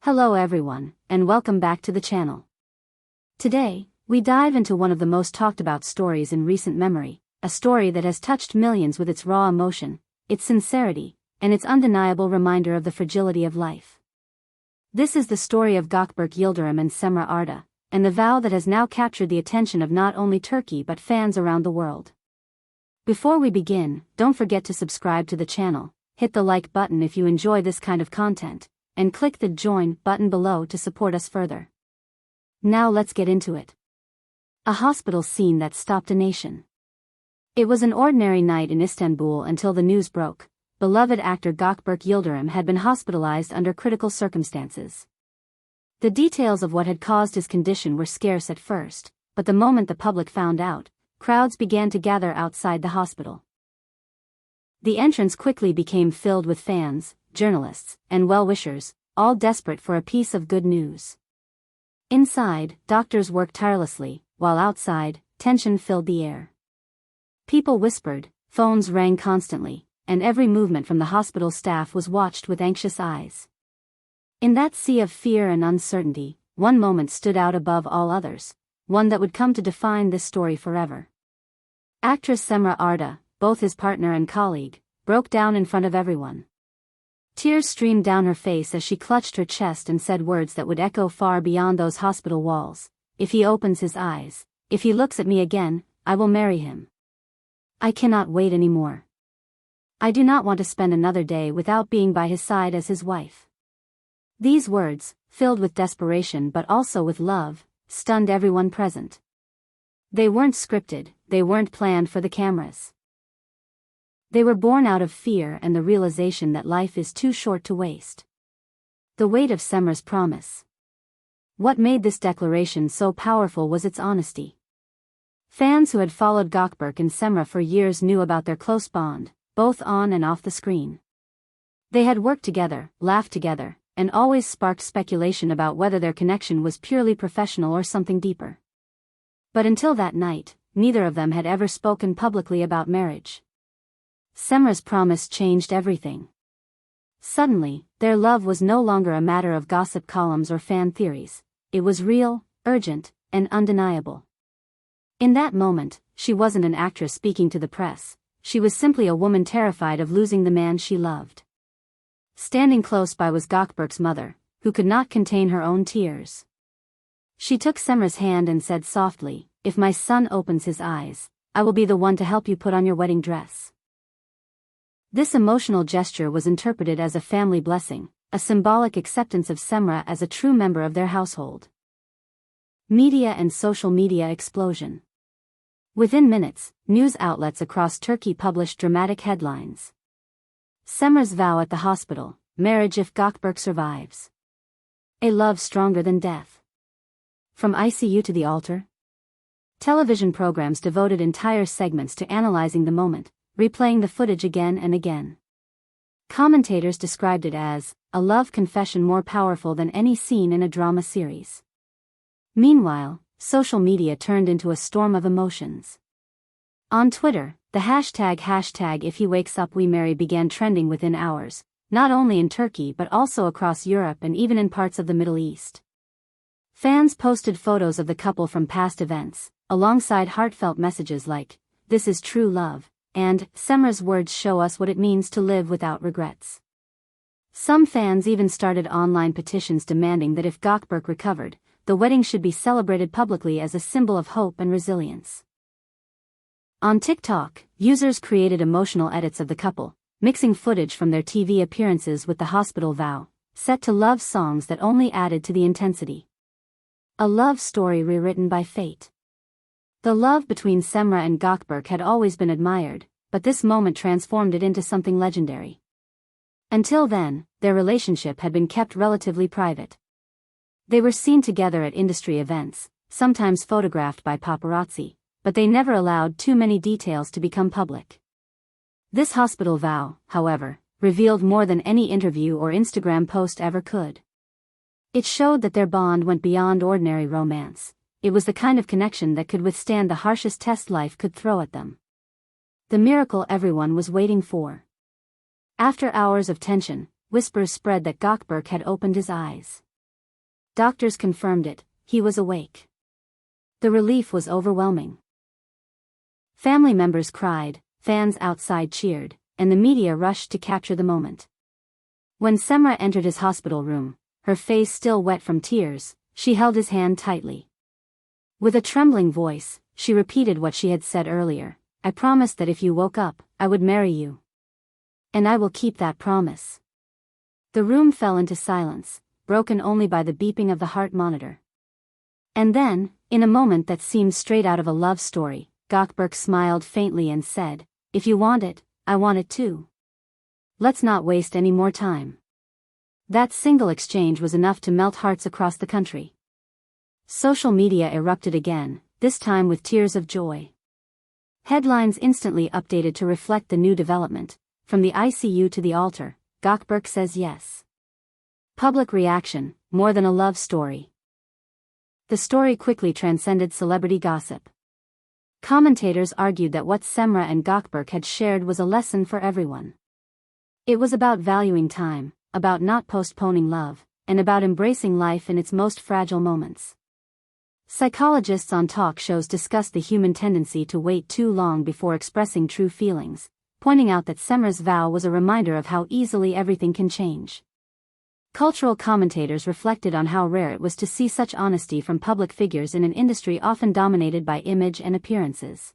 Hello everyone, and welcome back to the channel. Today, we dive into one of the most talked about stories in recent memory, a story that has touched millions with its raw emotion, its sincerity, and its undeniable reminder of the fragility of life. This is the story of Gökberk Yildirim and Cemre Arda, and the vow that has now captured the attention of not only Turkey but fans around the world. Before we begin, don't forget to subscribe to the channel, hit the like button if you enjoy this kind of content, and click the join button below to support us further. Now let's get into it. A hospital scene that stopped a nation. It was an ordinary night in Istanbul until the news broke. Beloved actor Gökberk Yildirim had been hospitalized under critical circumstances. The details of what had caused his condition were scarce at first, but the moment the public found out, crowds began to gather outside the hospital. The entrance quickly became filled with fans, journalists, and well-wishers, all desperate for a piece of good news. Inside, doctors worked tirelessly, while outside, tension filled the air. People whispered, phones rang constantly, and every movement from the hospital staff was watched with anxious eyes. In that sea of fear and uncertainty, one moment stood out above all others, one that would come to define this story forever. Actress Cemre Arda, both his partner and colleague, broke down in front of everyone. Tears streamed down her face as she clutched her chest and said words that would echo far beyond those hospital walls. If he opens his eyes, if he looks at me again, I will marry him. I cannot wait anymore. I do not want to spend another day without being by his side as his wife. These words, filled with desperation but also with love, stunned everyone present. They weren't scripted, they weren't planned for the cameras. They were born out of fear and the realization that life is too short to waste. The weight of Cemre's promise. What made this declaration so powerful was its honesty. Fans who had followed Gökberk and Cemre for years knew about their close bond, both on and off the screen. They had worked together, laughed together, and always sparked speculation about whether their connection was purely professional or something deeper. But until that night, neither of them had ever spoken publicly about marriage. Cemre's promise changed everything. Suddenly, their love was no longer a matter of gossip columns or fan theories. It was real, urgent, and undeniable. In that moment, she wasn't an actress speaking to the press, she was simply a woman terrified of losing the man she loved. Standing close by was Gökberk's mother, who could not contain her own tears. She took Cemre's hand and said softly, "If my son opens his eyes, I will be the one to help you put on your wedding dress." This emotional gesture was interpreted as a family blessing, a symbolic acceptance of Cemre as a true member of their household. Media and social media explosion. Within minutes, news outlets across Turkey published dramatic headlines. Cemre's vow at the hospital, marriage if Gökberk survives. A love stronger than death. From ICU to the altar. Television programs devoted entire segments to analyzing the moment, replaying the footage again and again. Commentators described it as a love confession more powerful than any scene in a drama series. Meanwhile, social media turned into a storm of emotions. On Twitter, the hashtag if he wakes up we marry began trending within hours, not only in Turkey but also across Europe and even in parts of the Middle East. Fans posted photos of the couple from past events, alongside heartfelt messages like, "This is true love," and "Cemre's words show us what it means to live without regrets." Some fans even started online petitions demanding that if Gökberk recovered, the wedding should be celebrated publicly as a symbol of hope and resilience. On TikTok, users created emotional edits of the couple, mixing footage from their TV appearances with the hospital vow, set to love songs that only added to the intensity. A love story rewritten by fate. The love between Cemre and Gökberk had always been admired, but this moment transformed it into something legendary. Until then, their relationship had been kept relatively private. They were seen together at industry events, sometimes photographed by paparazzi, but they never allowed too many details to become public. This hospital vow, however, revealed more than any interview or Instagram post ever could. It showed that their bond went beyond ordinary romance. It was the kind of connection that could withstand the harshest test life could throw at them. The miracle everyone was waiting for. After hours of tension, whispers spread that Gökberk had opened his eyes. Doctors confirmed it, he was awake. The relief was overwhelming. Family members cried, fans outside cheered, and the media rushed to capture the moment. When Cemre entered his hospital room, her face still wet from tears, she held his hand tightly. With a trembling voice, she repeated what she had said earlier, "I promised that if you woke up, I would marry you. And I will keep that promise." The room fell into silence, broken only by the beeping of the heart monitor. And then, in a moment that seemed straight out of a love story, Gökberk smiled faintly and said, "If you want it, I want it too. Let's not waste any more time." That single exchange was enough to melt hearts across the country. Social media erupted again, this time with tears of joy. Headlines instantly updated to reflect the new development. From the ICU to the altar, Gökberk says yes. Public reaction, more than a love story. The story quickly transcended celebrity gossip. Commentators argued that what Cemre and Gökberk had shared was a lesson for everyone. It was about valuing time, about not postponing love, and about embracing life in its most fragile moments. Psychologists on talk shows discussed the human tendency to wait too long before expressing true feelings, pointing out that Cemre's vow was a reminder of how easily everything can change. Cultural commentators reflected on how rare it was to see such honesty from public figures in an industry often dominated by image and appearances.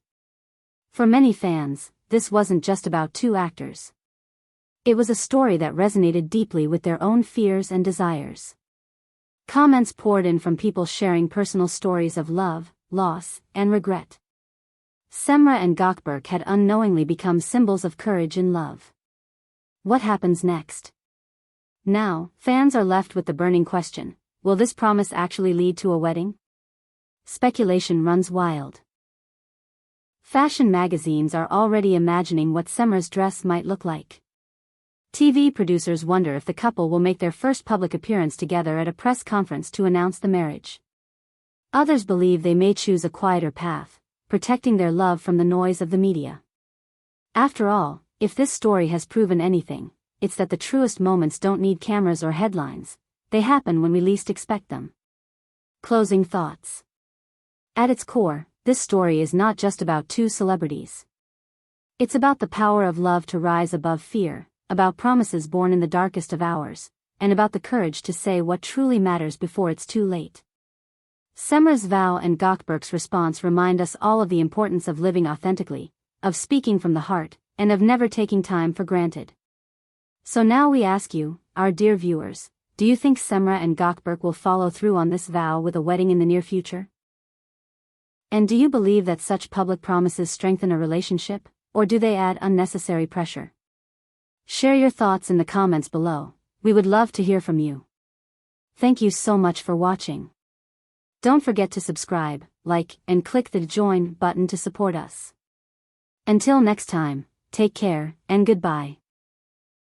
For many fans, this wasn't just about two actors. It was a story that resonated deeply with their own fears and desires. Comments poured in from people sharing personal stories of love, loss, and regret. Cemre and Gökberk had unknowingly become symbols of courage in love. What happens next? Now, fans are left with the burning question, will this promise actually lead to a wedding? Speculation runs wild. Fashion magazines are already imagining what Cemre's dress might look like. TV producers wonder if the couple will make their first public appearance together at a press conference to announce the marriage. Others believe they may choose a quieter path, protecting their love from the noise of the media. After all, if this story has proven anything, it's that the truest moments don't need cameras or headlines, they happen when we least expect them. Closing thoughts. At its core, this story is not just about two celebrities. It's about the power of love to rise above fear, about promises born in the darkest of hours, and about the courage to say what truly matters before it's too late. Cemre's vow and Gökberk's response remind us all of the importance of living authentically, of speaking from the heart, and of never taking time for granted. So now we ask you, our dear viewers, do you think Cemre and Gökberk will follow through on this vow with a wedding in the near future? And do you believe that such public promises strengthen a relationship, or do they add unnecessary pressure? Share your thoughts in the comments below, we would love to hear from you. Thank you so much for watching. Don't forget to subscribe, like, and click the join button to support us. Until next time, take care, and goodbye.